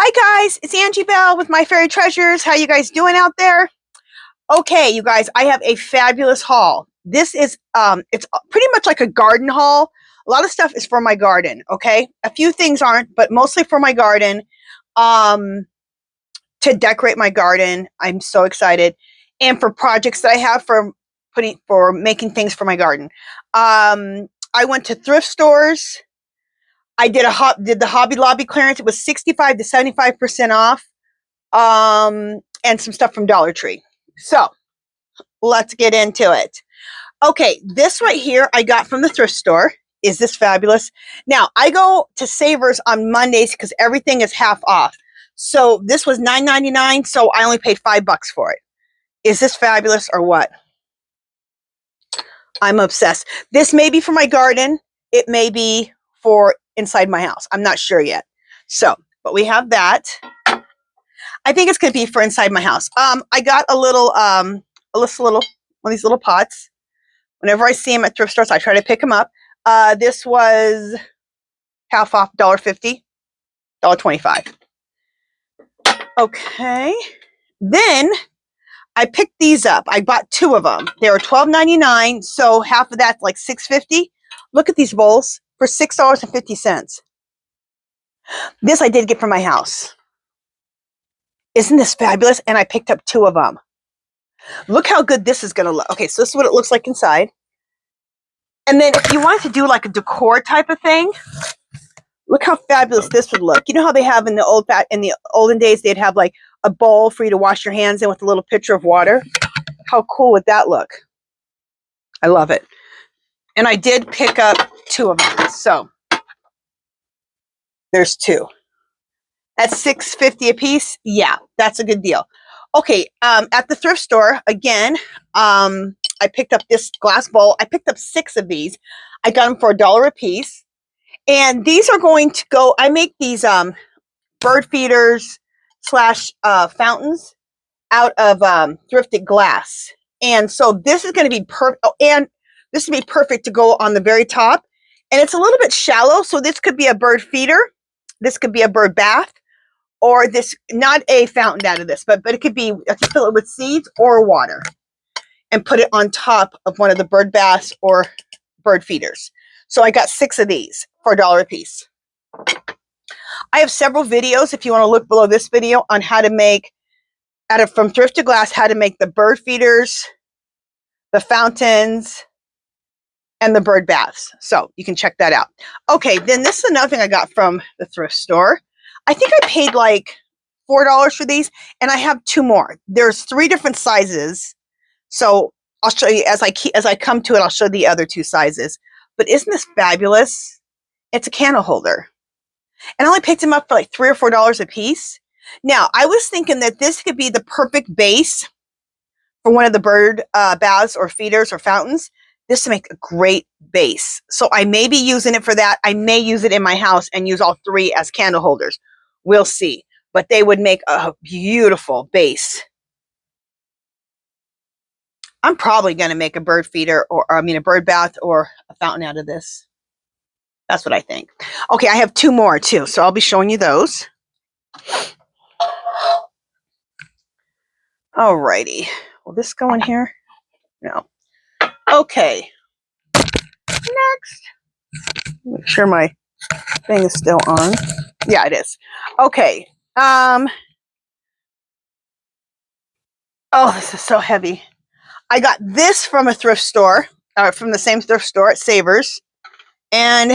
Hi guys, it's Angie Bell with My Fairy Treasures. How you guys doing out there? Okay, you guys, I have a fabulous haul. This is it's pretty much like a garden haul. A lot of stuff is for my garden, okay? A few things aren't, but mostly for my garden. Um to decorate my garden. I'm so excited. And for projects that I have for making things for my garden. I went to thrift stores. I did the Hobby Lobby clearance. It was 65 to 75% off. And some stuff from Dollar Tree. So let's get into it. Okay, this right here I got from the thrift store. Is this fabulous? Now, I go to Savers on Mondays because everything is half off. So this was $9.99, so I only paid $5 for it. Is this fabulous or what? I'm obsessed. This may be for my garden. It may be for inside my house. I'm not sure yet. So, but we have that. I think it's going to be for inside my house. I got a little, one of these little pots. Whenever I see them at thrift stores, I try to pick them up. This was half off, $1.50, $1.25. Okay. Then I picked these up. I bought two of them. They were $12.99, so half of that's like $6.50. Look at these bowls for $6.50. This I did get from my house. Isn't this fabulous? And I picked up two of them. Look how good this is going to look. Okay, so this is what it looks like inside. And then if you want to do like a decor type of thing, look how fabulous this would look. You know how they have in the olden days, they'd have like a bowl for you to wash your hands in with a little pitcher of water. How cool would that look? I love it. And I did pick up two of them. So there's two. That's $6.50 a piece. Yeah, that's a good deal. Okay, at the thrift store, again, I picked up this glass bowl. I picked up 6 of these. I got them for $1 a piece. And these are going to go, I make these bird feeders / fountains out of thrifted glass. And so this is going to be perfect. Oh, and this would be perfect to go on the very top. And it's a little bit shallow, so this could be a bird feeder. This could be a bird bath. Or this, not a fountain out of this, but it could be, I could fill it with seeds or water and put it on top of one of the bird baths or bird feeders. So I got 6 of these for $1 a piece. I have several videos, if you want to look below this video, on how to make, from thrift to glass, how to make the bird feeders, the fountains, and the bird baths. So you can check that out. Okay, then this is another thing I got from the thrift store. I think I paid like $4 for these, and I have 2 more. There's 3 different sizes. So I'll show you as I come to it, I'll show the other 2 sizes. But isn't this fabulous? It's a candle holder. And I only picked them up for like $3 or $4 a piece. Now, I was thinking that this could be the perfect base for one of the bird baths or feeders or fountains. This would make a great base. So I may be using it for that. I may use it in my house and use all 3 as candle holders. We'll see. But they would make a beautiful base. I'm probably going to make a bird feeder a bird bath or a fountain out of this. That's what I think. Okay, I have 2 more too, so I'll be showing you those. Alrighty. Will this go in here? No. Okay. Next. Make sure my thing is still on. Yeah, it is. Okay. Oh, this is so heavy. I got this from a thrift store, from the same thrift store at Savers, and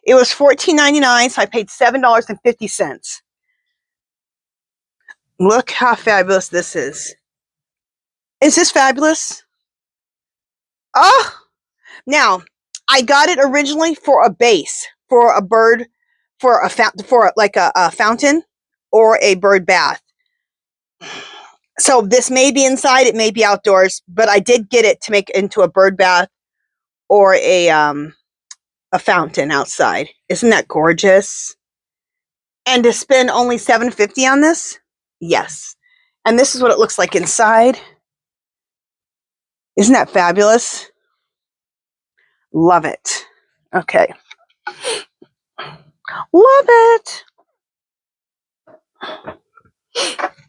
it was $14.99, so I paid $7.50. Look how fabulous this is. Is this fabulous? Oh, now I got it originally for a base, for a bird, for a fountain or a bird bath. So this may be inside, it may be outdoors, but I did get it to make it into a bird bath or a fountain outside. Isn't that gorgeous? And to spend only $7.50 on this? Yes. And this is what it looks like inside. Isn't that fabulous? Love it. Okay. Love it.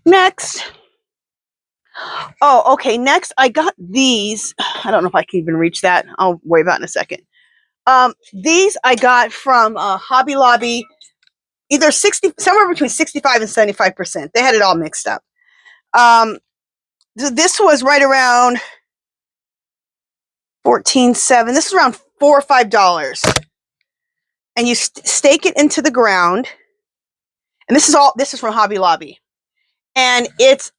Next. Oh, okay. Next, I got these. I don't know if I can even reach that. I'll worry about it in a second. These I got from Hobby Lobby, either 60, somewhere between 65 and 75%. They had it all mixed up. This was right around 14.7. This is around $4 or $5, and you stake it into the ground. And this is from Hobby Lobby, and it's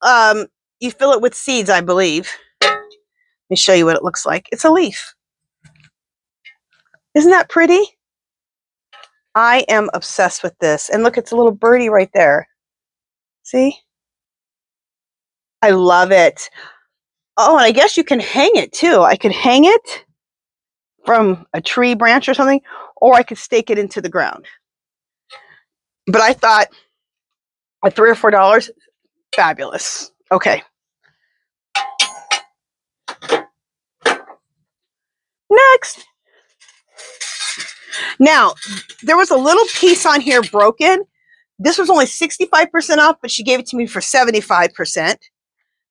you fill it with seeds, I believe. Let me show you what it looks like. It's a leaf. Isn't that pretty? I am obsessed with this. And look, it's a little birdie right there. See? I love it. Oh, and I guess you can hang it too. I could hang it from a tree branch or something, or I could stake it into the ground. But I thought at $3 or $4, fabulous. Okay. Next. Now, there was a little piece on here broken. This was only 65% off, but she gave it to me for 75%.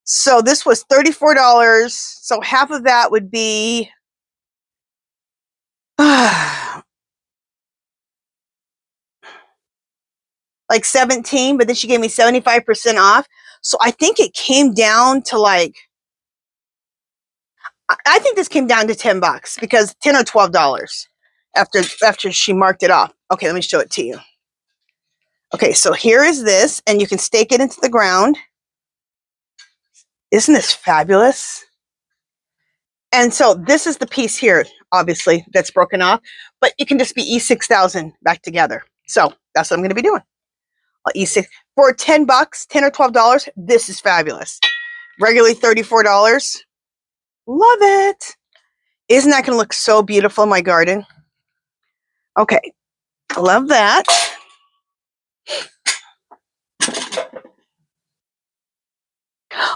So this was $34. So half of that would be like 17, but then she gave me 75% off. So I think it came down to like, I think this came down to $10 because $10 or $12 after she marked it off. Okay, let me show it to you. Okay, so here is this, and you can stake it into the ground. Isn't this fabulous? And so this is the piece here, obviously, that's broken off, but it can just be E6000 back together. So that's what I'm going to be doing. E6 for $10, $10 or $12. This is fabulous. Regularly $34. Love it. Isn't that going to look so beautiful in my garden? Okay, love that.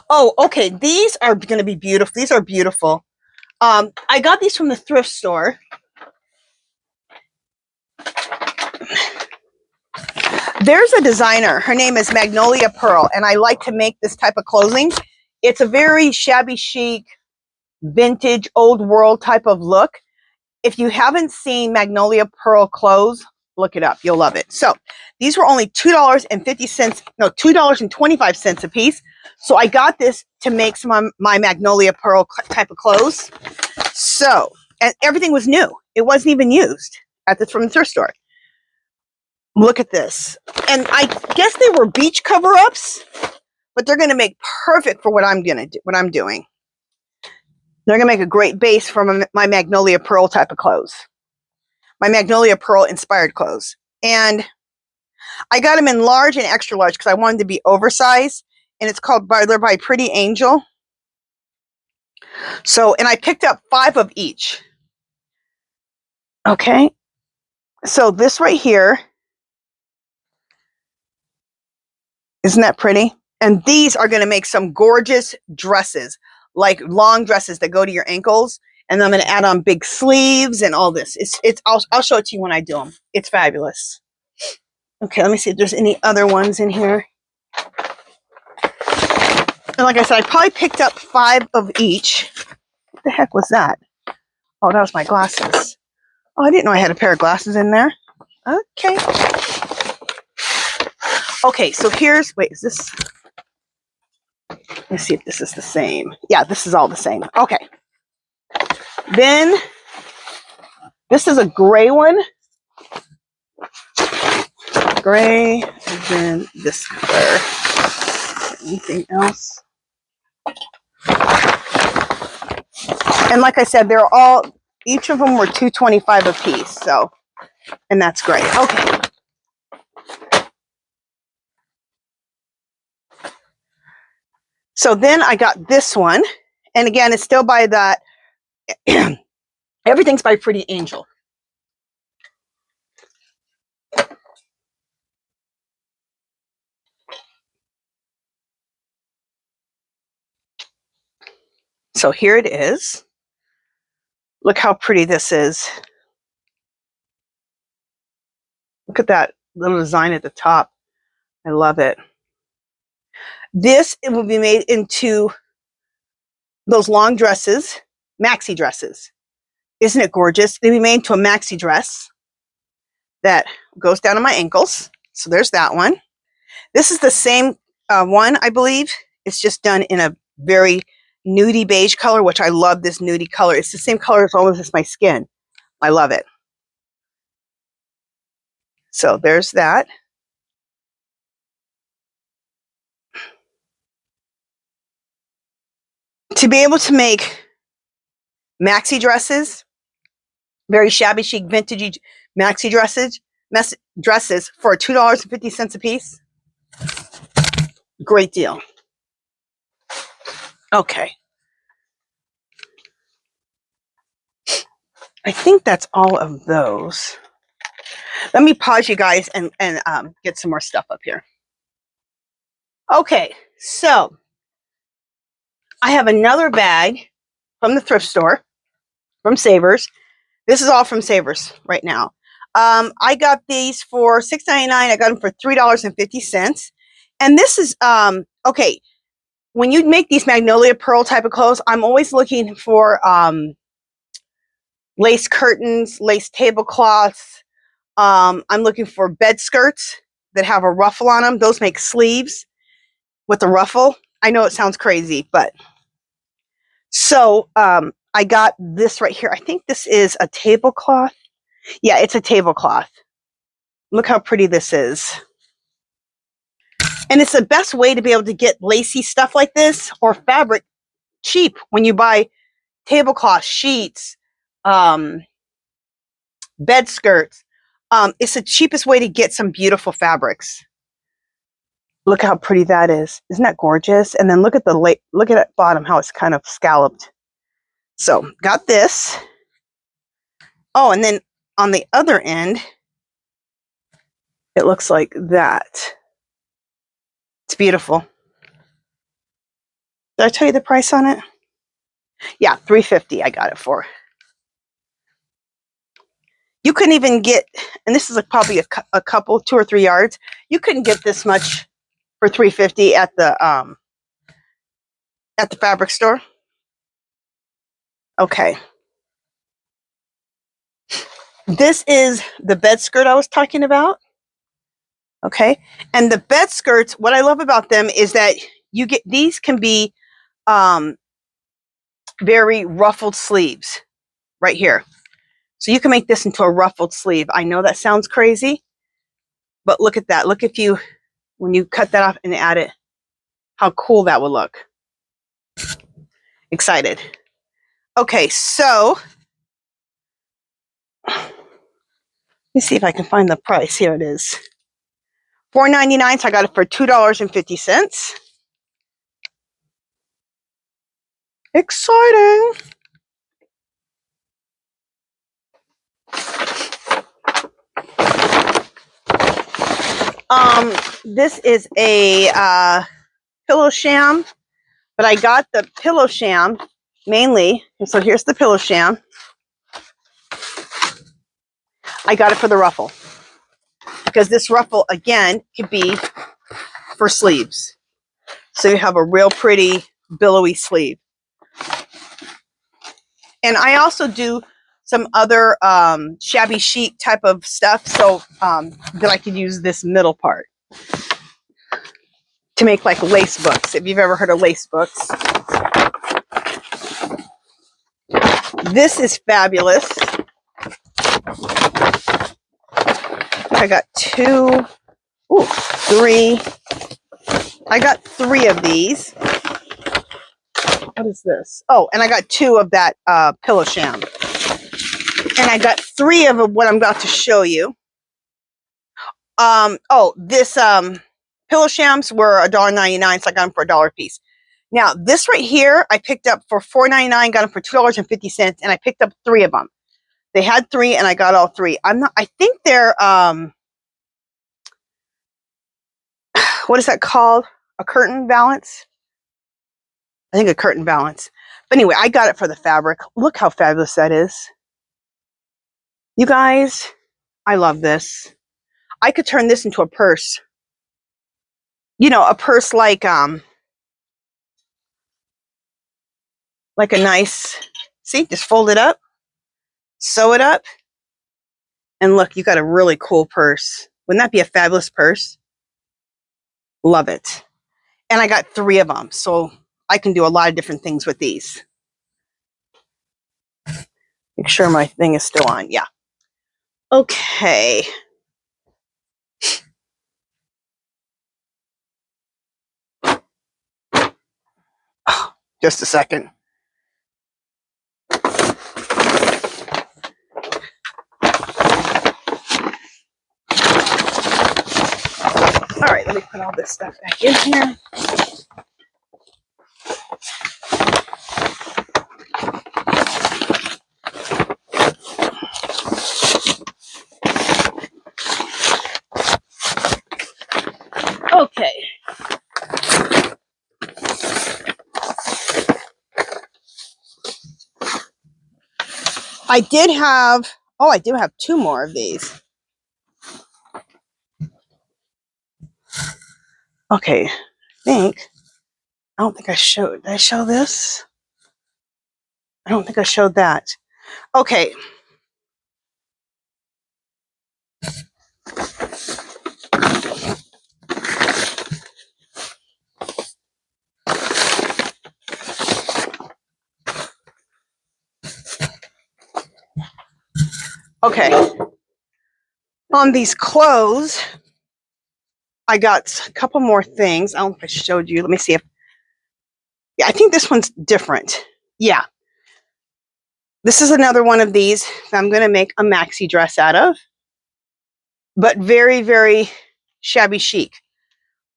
Oh, okay. These are going to be beautiful. These are beautiful. I got these from the thrift store. There's a designer. Her name is Magnolia Pearl, and I like to make this type of clothing. It's a very shabby chic, vintage, old world type of look. If you haven't seen Magnolia Pearl clothes, look it up. You'll love it. So these were only $2.50, no, $2.25 a piece. So I got this to make some of my Magnolia Pearl type of clothes. So, and everything was new. It wasn't even used from the thrift store. Look at this. And I guess they were beach cover-ups, but they're going to make perfect for what I'm going to do, what I'm doing. They're going to make a great base for my Magnolia Pearl type of clothes. My Magnolia Pearl inspired clothes. And I got them in large and extra large because I wanted to be oversized. And it's called, they're by Pretty Angel. So, and I picked up 5 of each. Okay. So this right here, isn't that pretty? And these are going to make some gorgeous dresses, like long dresses that go to your ankles. And I'm going to add on big sleeves and all this. I'll show it to you when I do them. It's fabulous. Okay, let me see if there's any other ones in here. And like I said, I probably picked up 5 of each. What the heck was that? Oh, that was my glasses. Oh, I didn't know I had a pair of glasses in there. Okay. Okay, so wait, is this? Let's see if this is the same. Yeah, this is all the same. Okay. Then, this is a gray one. Gray, and then this color. Anything else? And like I said, they're all, each of them were $2.25 a piece. So, and that's great. Okay. So then I got this one. And again, it's still by that, everything's by Pretty Angel. So here it is. Look how pretty this is. Look at that little design at the top. I love it. This, it will be made into those long dresses, maxi dresses. Isn't it gorgeous? It'll be made into a maxi dress that goes down to my ankles. So there's that one. This is the same one, I believe. It's just done in a very nudie beige color, which I love this nudie color. It's the same color as almost as my skin. I love it. So there's that. To be able to make maxi dresses, very shabby chic, vintagey maxi dresses for $2.50 a piece. Great deal. Okay. I think that's all of those. Let me pause you guys and get some more stuff up here. Okay, so I have another bag from the thrift store, from Savers. This is all from Savers right now. I got these for $6.99. I got them for $3.50. And this is, okay, when you make these magnolia pearl type of clothes, I'm always looking for lace curtains, lace tablecloths. I'm looking for bed skirts that have a ruffle on them. Those make sleeves with a ruffle. I know it sounds crazy, but so I got this right here. I think this is a tablecloth. Yeah, it's a tablecloth. Look how pretty this is. And it's the best way to be able to get lacy stuff like this or fabric cheap when you buy tablecloth sheets, bed skirts. It's the cheapest way to get some beautiful fabrics. Look how pretty that is. Isn't that gorgeous? And then look at the look at that bottom, how it's kind of scalloped. So got this. Oh, and then on the other end, it looks like that. It's beautiful. Did I tell you the price on it? Yeah, $3.50 I got it for. You couldn't even get, and this is like probably a couple, 2 or 3 yards. You couldn't get this much for $3.50 at the fabric store. Okay. This is the bed skirt I was talking about. Okay. And the bed skirts, what I love about them is that you get, these can be very ruffled sleeves right here. So you can make this into a ruffled sleeve. I know that sounds crazy, but look at that. Look if you, when you cut that off and add it, how cool that would look. Excited. Okay, so let me see if I can find the price. Here it is. $4.99, so I got it for $2.50. Exciting. This is a pillow sham, but I got the pillow sham mainly. So here's the pillow sham. I got it for the ruffle because this ruffle again could be for sleeves. So you have a real pretty billowy sleeve. And I also do some other shabby chic type of stuff, so that I could use this middle part to make like lace books, if you've ever heard of lace books. This is fabulous. I got 2, ooh, 3. I got 3 of these. What is this? Oh, and I got 2 of that pillow sham. And I got 3 of what I'm about to show you. Oh, this pillow shams were $1.99, so I got them for $1 a piece. Now, this right here, I picked up for $4.99, got them for $2.50, and I picked up 3 of them. They had 3, and I got all 3. I think they're, what is that called? A curtain valance? I think a curtain valance. But anyway, I got it for the fabric. Look how fabulous that is. You guys, I love this. I could turn this into a purse. you know, a purse like a nice, see, just fold it up, sew it up, and look, you got a really cool purse. Wouldn't that be a fabulous purse? Love it. And I got 3 of them, so I can do a lot of different things with these. Make sure my thing is still on. Yeah. Okay. Oh, just a second. All right, let me put all this stuff back in here. Okay. I do have 2 more of these. Okay, I don't think I showed, did I show this? I don't think I showed that. Okay. Okay. On these clothes, I got a couple more things. I don't know if I showed you. Let me see if, yeah, I think this one's different. Yeah. This is another one of these that I'm going to make a maxi dress out of, but very, very shabby chic.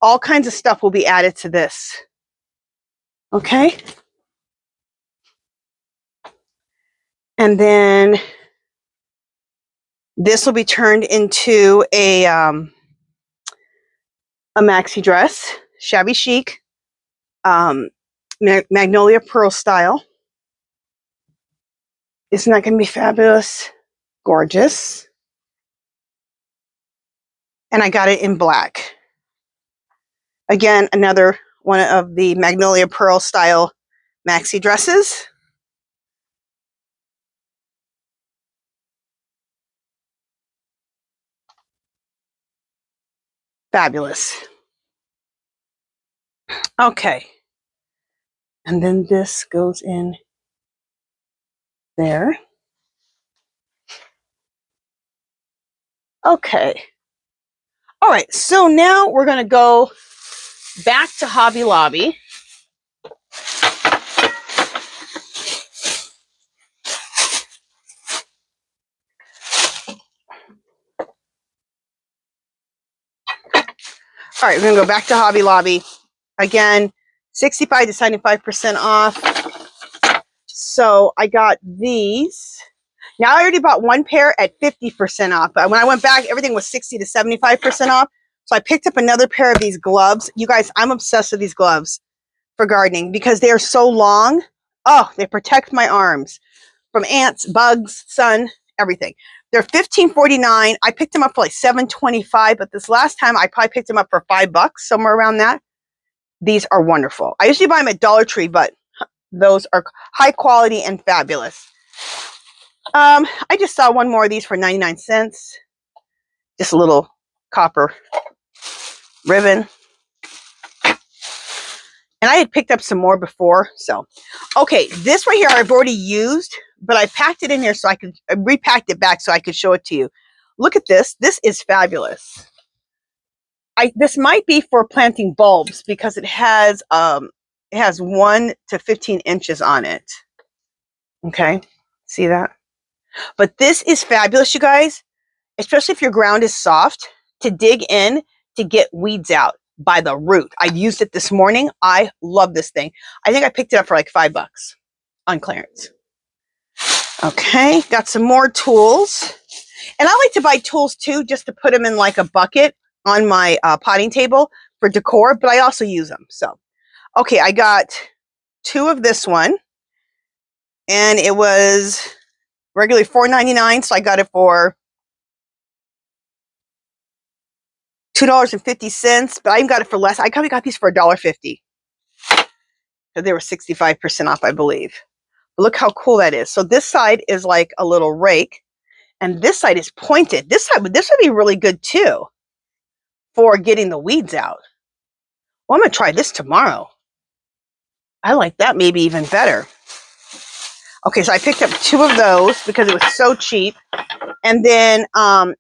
All kinds of stuff will be added to this. Okay. And then this will be turned into a maxi dress, shabby chic, magnolia pearl style. Isn't that going to be fabulous? Gorgeous. And I got it in black. Again, another one of the magnolia pearl style maxi dresses. Fabulous. Okay. And then this goes in there. Okay. All right. So now we're going to go back to Hobby Lobby. All right. We're going to go back to Hobby Lobby. Again, 65 to 75% off. So I got these. Now I already bought 1 pair at 50% off, but when I went back, everything was 60 to 75% off. So I picked up another pair of these gloves. You guys, I'm obsessed with these gloves for gardening because they are so long. Oh, they protect my arms from ants, bugs, sun, everything. They're $15.49. I picked them up for like $7.25, but this last time I probably picked them up for $5, somewhere around that. These are wonderful. I usually buy them at Dollar Tree, but those are high quality and fabulous. I just saw 1 more of these for 99 cents. Just a little copper ribbon. And I had picked up some more before. So, okay, this right here I've already used, but I packed it in here so I repacked it back so I could show it to you. Look at this. This is fabulous. This might be for planting bulbs because it has 1 to 15 inches on it. Okay, see that? But this is fabulous, you guys, especially if your ground is soft, to dig in to get weeds out by the root. I used it this morning. I love this thing. I think I picked it up for like $5 on clearance. Okay, got some more tools. And I like to buy tools too, just to put them in like a bucket on my potting table for decor, but I also use them. So, okay, I got 2 of this one, and it was regularly $4.99, so I got it for $2.50, but I even got it for less. I probably got these for $1.50. So they were 65% off, I believe. But look how cool that is. So this side is like a little rake, and this side is pointed. This would be really good too for getting the weeds out. Well, I'm gonna try this tomorrow. I like that maybe even better. Okay, so I picked up 2 of those because it was so cheap. And then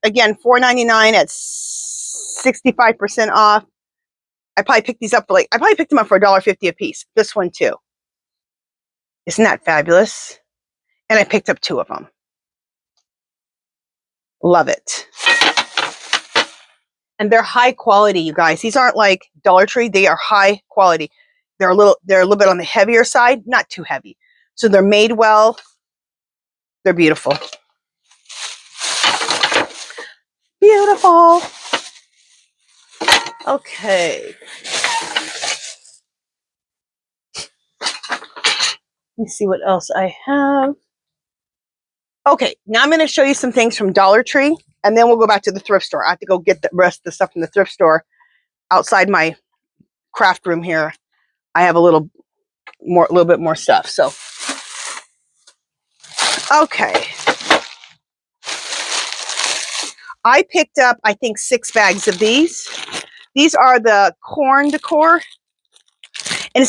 again, $4.99 at 65% off. I probably picked these up for I probably picked them up for $1.50 a piece. This one too. Isn't that fabulous? And I picked up 2 of them. Love it. And they're high quality, you guys. These aren't like Dollar Tree. They are high quality. They're a little bit on the heavier side, not too heavy. So they're made well. They're beautiful. Beautiful. Okay. Let me see what else I have. Okay, now I'm going to show you some things from Dollar Tree, and then we'll go back to the thrift store. I have to go get the rest of the stuff from the thrift store outside my craft room here. I have a little bit more stuff. So, okay. I picked up, I think, 6 bags of these. These are the corn decor. And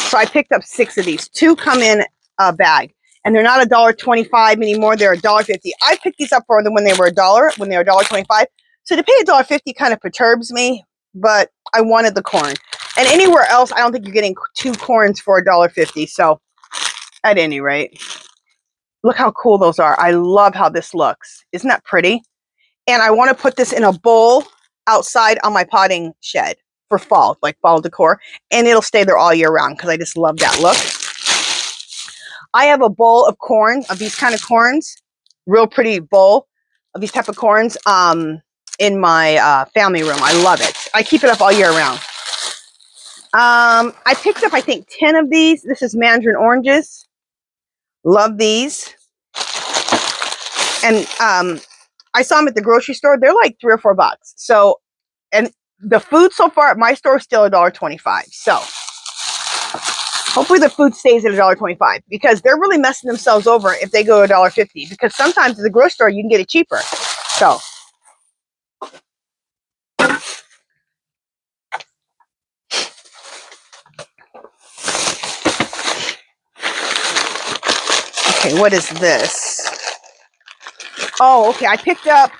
so I picked up 6 of these. 2 come in a bag. And they're not $1.25 anymore. They're $1.50. I picked these up for them when they were $1, when they were $1.25. So to pay $1.50 kind of perturbs me, but I wanted the corn. And anywhere else, I don't think you're getting 2 corns for $1.50. So at any rate, look how cool those are. I love how this looks. Isn't that pretty? And I want to put this in a bowl outside on my potting shed for fall, like fall decor. And it'll stay there all year round because I just love that look. I have a bowl of corn, of these kind of corns, real pretty bowl of these type of corns in my family room. I love it. I keep it up all year round. I picked up, I think, 10 of these. This is mandarin oranges. Love these. And I saw them at the grocery store. They're like $3 or $4. So, and the food so far at my store is still $1.25. So, hopefully the food stays at $1.25 because they're really messing themselves over if they go to $1.50 because sometimes at the grocery store you can get it cheaper. So, okay, what is this? Oh, okay, I picked up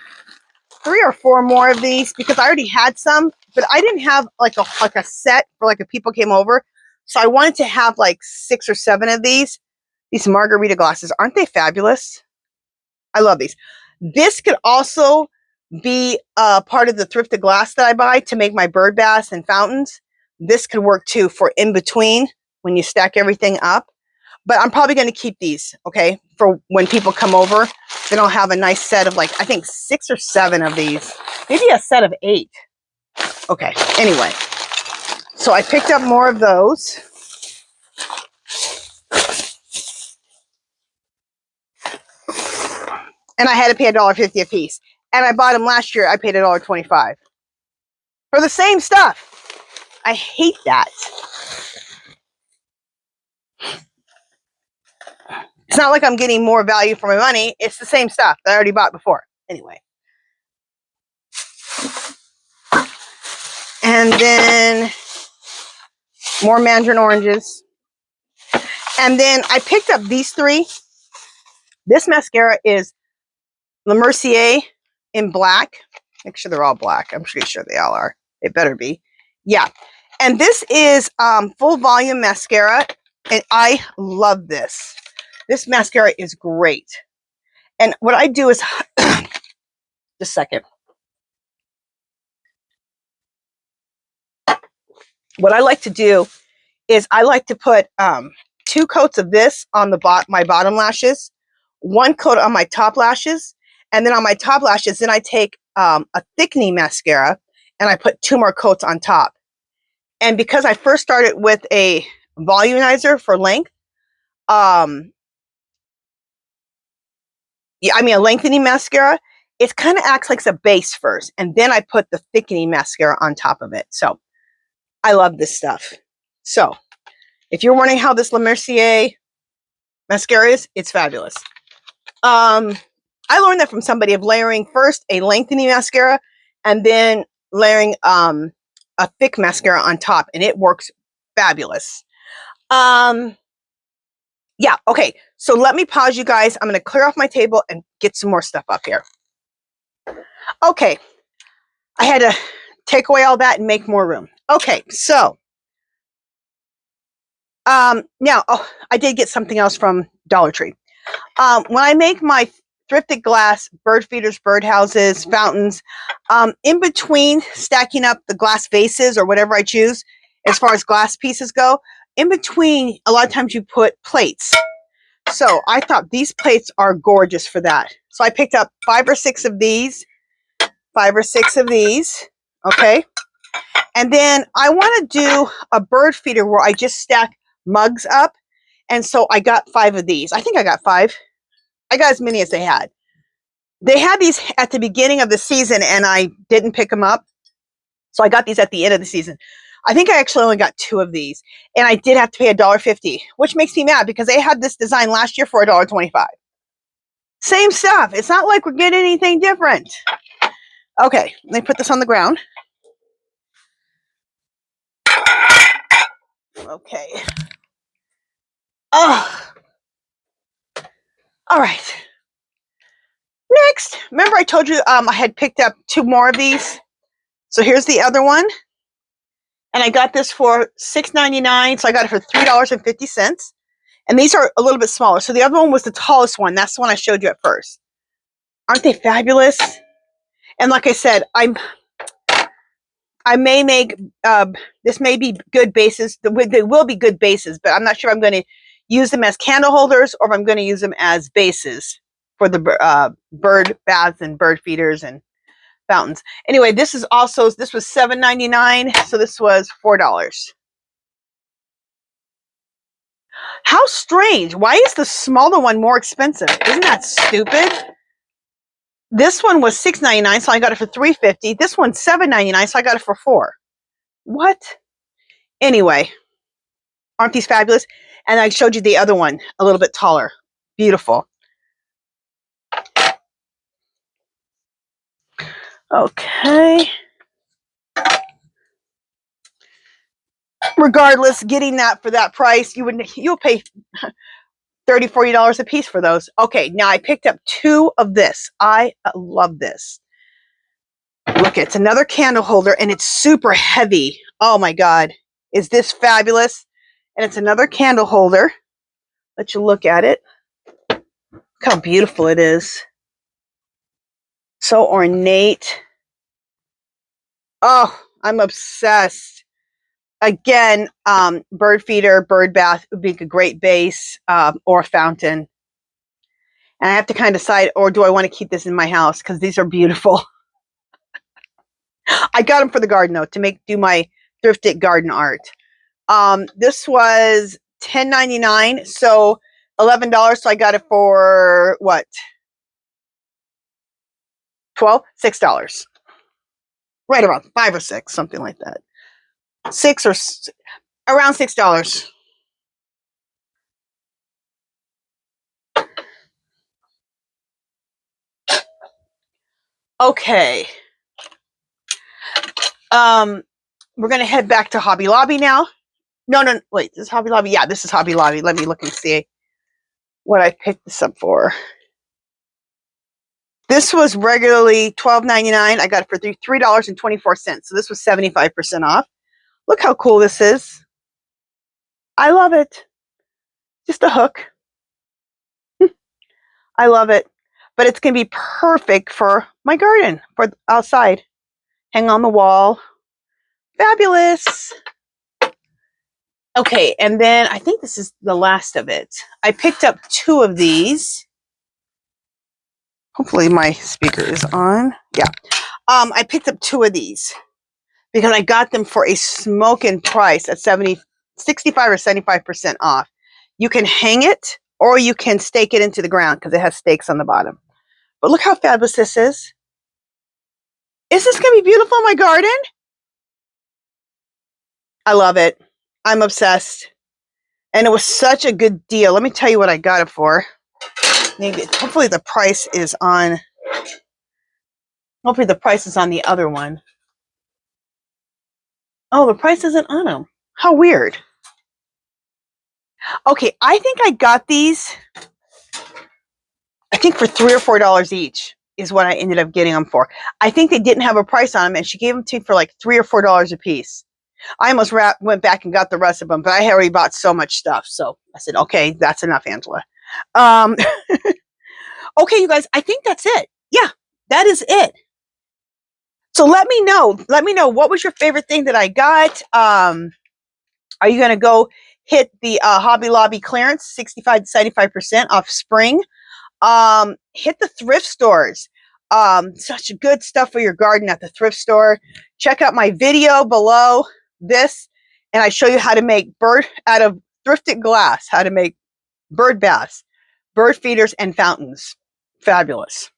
3 or 4 more of these because I already had some, but I didn't have like a set for like if people came over. So I wanted to have like 6 or 7 of these margarita glasses. Aren't they fabulous? I love these. This could also be part of the thrifted glass that I buy to make my bird baths and fountains. This could work too for in between when you stack everything up. But I'm probably going to keep these, okay, for when people come over. Then I'll have a nice set of like, I think 6 or 7 of these. Maybe a set of 8. Okay, anyway. So I picked up more of those. And I had to pay $1.50 a piece. And I bought them last year. I paid $1.25 for the same stuff. I hate that. It's not like I'm getting more value for my money. It's the same stuff that I already bought before. Anyway. And then more mandarin oranges. And then I picked up these 3. This mascara is Le Mercier in black. Make sure they're all black. I'm pretty sure they all are. They better be. Yeah. And this is full volume mascara. And I love this. This mascara is great. And what I do is, just a second. What I like to do is I like to put 2 coats of this on my bottom lashes, 1 coat on my top lashes, and then on my top lashes, then I take a thickening mascara and I put 2 more coats on top. And because I first started with a volumizer for length, I mean a lengthening mascara, it kind of acts like a base first, and then I put the thickening mascara on top of it. So I love this stuff. So if you're wondering how this La Mercier mascara is, it's fabulous. I learned that from somebody, of layering first a lengthening mascara and then layering a thick mascara on top, and it works fabulous. Yeah, okay. So let me pause you guys. I'm going to clear off my table and get some more stuff up here. Okay. I had to take away all that and make more room. Okay, so now I did get something else from Dollar Tree. When I make my thrifted glass bird feeders, bird houses, fountains, in between stacking up the glass vases or whatever I choose, as far as glass pieces go, in between, a lot of times you put plates. So I thought these plates are gorgeous for that. So I picked up 5 or 6 of these, okay? And then I want to do a bird feeder where I just stack mugs up. And so I got 5 of these. I think I got 5. I got as many as they had. They had these at the beginning of the season and I didn't pick them up. So I got these at the end of the season. I think I actually only got 2 of these. And I did have to pay $1.50, which makes me mad because they had this design last year for $1.25. Same stuff. It's not like we're getting anything different. Okay, let me put this on the ground. Okay. Oh. All right. Next, remember I told you I had picked up 2 more of these. So here's the other one. And I got this for $6.99. So I got it for $3.50. And these are a little bit smaller. So the other one was the tallest one. That's the one I showed you at first. Aren't they fabulous? And like I said, I may make, this may be good bases. They will be good bases, but I'm not sure if I'm going to use them as candle holders or if I'm going to use them as bases for the bird baths and bird feeders and fountains. Anyway, this was $7.99, so this was $4. How strange. Why is the smaller one more expensive? Isn't that stupid? This one was $6.99, so I got it for $3.50. This one's $7.99, so I got it for $4. What? Anyway, aren't these fabulous? And I showed you the other one, a little bit taller. Beautiful. Okay. Regardless, getting that for that price, you'll pay $30, $40 a piece for those. Okay, now I picked up 2 of this. I love this. Look, it's another candle holder and it's super heavy. Oh my God. Is this fabulous? And it's another candle holder. Let you look at it. Look how beautiful it is. So ornate. Oh, I'm obsessed. Again, bird feeder, bird bath would be a great base or fountain. And I have to kind of decide, or do I want to keep this in my house? Because these are beautiful. I got them for the garden though, to do my thrifted garden art. This was $10.99, so $11. So I got it for what? $6. Right around 5 or 6, something like that. Around $6. Okay. We're gonna head back to Hobby Lobby now. No, wait, this is Hobby Lobby? Yeah, this is Hobby Lobby. Let me look and see what I picked this up for. This was regularly $12.99. I got it for $3.24. So this was 75% off. Look how cool this is. I love it. Just a hook. I love it. But it's going to be perfect for my garden, for outside. Hang on the wall. Fabulous. Okay, and then I think this is the last of it. I picked up 2 of these. Hopefully my speaker is on. Yeah. I picked up 2 of these because I got them for a smoking price at 65 or 75% off. You can hang it or you can stake it into the ground because it has stakes on the bottom. But look how fabulous this is. Is this going to be beautiful in my garden? I love it. I'm obsessed. And it was such a good deal. Let me tell you what I got it for. Maybe, hopefully the price is on. Hopefully the price is on the other one. Oh, the price isn't on them. How weird. Okay, I think I got these. I think for $3 or $4 each is what I ended up getting them for. I think they didn't have a price on them, and she gave them to me for like $3 or $4 a piece. I almost went back and got the rest of them, but I had already bought so much stuff. So I said, okay, that's enough, Angela. Okay, you guys, I think that's it. Yeah, that is it. So let me know. Let me know, what was your favorite thing that I got? Are you going to go hit the Hobby Lobby clearance, 65 to 75% off spring? Hit the thrift stores. Such good stuff for your garden at the thrift store. Check out my video below this, and I show you how to make out of thrifted glass, how to make bird baths, bird feeders, and fountains. Fabulous.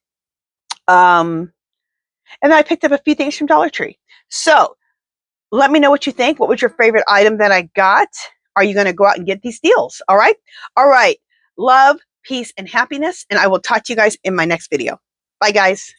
And then I picked up a few things from Dollar Tree. So let me know what you think. What was your favorite item that I got? Are you going to go out and get these deals? All right. All right. Love, peace, and happiness. And I will talk to you guys in my next video. Bye, guys.